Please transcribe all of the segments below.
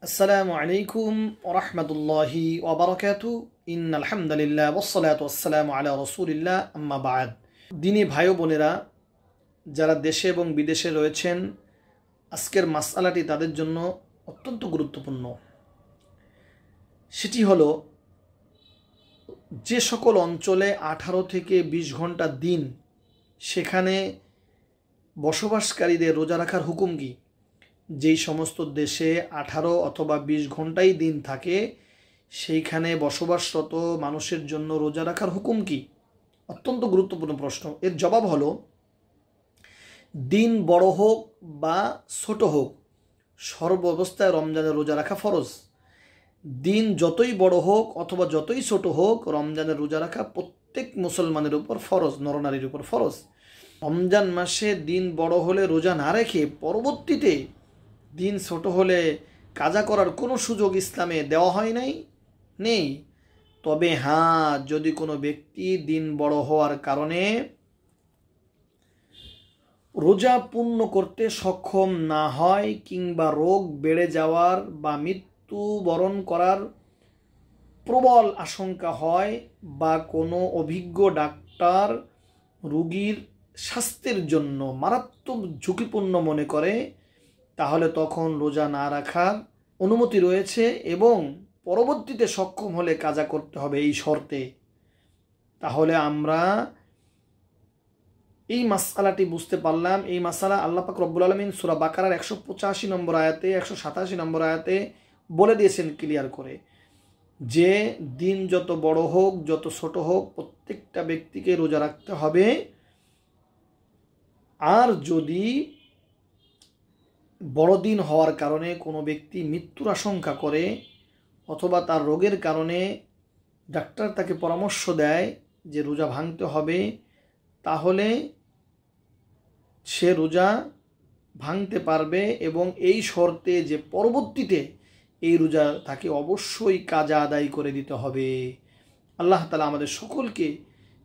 আসসালামু আলাইকুম ওয়া রাহমাতুল্লাহি ওয়া বারাকাতুহু ইন্নাল হামদুলিল্লাহ ওয়াস সালাতু ওয়াস সালামু আলা রাসূলিল্লাহ আম্মা বা'দ। দিনী ভাই ও বোনেরা যারা দেশে এবং বিদেশে রয়েছেন, আজকের মাসআলাটি তাদের জন্য অত্যন্ত গুরুত্বপূর্ণ। সেটি হলো, যে সকল অঞ্চলে 18 থেকে 20 ঘন্টা দিন, সেখানে বসবাসকারীদের রোজা রাখার হুকুম কি? যেই সমস্ত দেশে 18 অথবা 20 ঘন্টাই দিন থাকে, সেইখানে বসবাসরত মানুষের জন্য রোজা রাখার হুকুম কি? অত্যন্ত গুরুত্বপূর্ণ প্রশ্ন। এর জবাব হলো, দিন বড় হোক বা ছোট হোক, সর্বাবস্থায় রমজানের রোজা রাখা ফরজ। দিন যতই বড় হোক অথবা যতই ছোট হোক, রমজানের রোজা রাখা প্রত্যেক মুসলমানের উপর ফরজ, নরনারীর উপর ফরজ। রমজান মাসে দিন বড় হলে রোজা না রেখে পরবর্তীতে দিন ছোট হলে কাজা করার কোনো সুযোগ ইসলামে দেওয়া হয় নেই। তবে হ্যাঁ, যদি কোনো ব্যক্তি দিন বড় হওয়ার কারণে রোজা পূর্ণ করতে সক্ষম না হয়, কিংবা রোগ বেড়ে যাওয়ার বা মৃত্যুবরণ করার প্রবল আশঙ্কা হয়, বা কোনো অভিজ্ঞ ডাক্তার রোগীর স্বাস্থ্যের জন্য মারাত্মক ঝুঁকিপূর্ণ মনে করে, তাহলে তখন রোজা না রাখার অনুমতি রয়েছে এবং পরবর্তীতে সক্ষম হলে কাজা করতে হবে এই শর্তে। তাহলে আমরা এই মাসআলাটি বুঝতে পারলাম। এই মাসআলা আল্লাহ পাক রব্বুল আলামিন সূরা বাকারার 185 নম্বর আয়াতে, 187 নম্বর আয়াতে বলে দিয়েছেন ক্লিয়ার করে, যে দিন যত বড় হোক যত ছোট হোক, প্রত্যেকটা ব্যক্তিকে রোজা রাখতে হবে। আর যদি বড়দিন হওয়ার কারণে কোনো ব্যক্তি মৃত্যুর আশঙ্কা করে, অথবা তার রোগের কারণে ডাক্তার তাকে পরামর্শ দেয় যে রোজা ভাঙতে হবে, তাহলে সে রোজা ভাঙতে পারবে, এবং এই শর্তে যে পরবর্তীতে এই রোজা তাকে অবশ্যই কাজা আদায় করে দিতে হবে। আল্লাহ তাআলা আমাদের সকলকে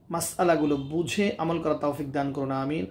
মাসআলাগুলো বুঝে আমল করার তৌফিক দান করুন, আমিন।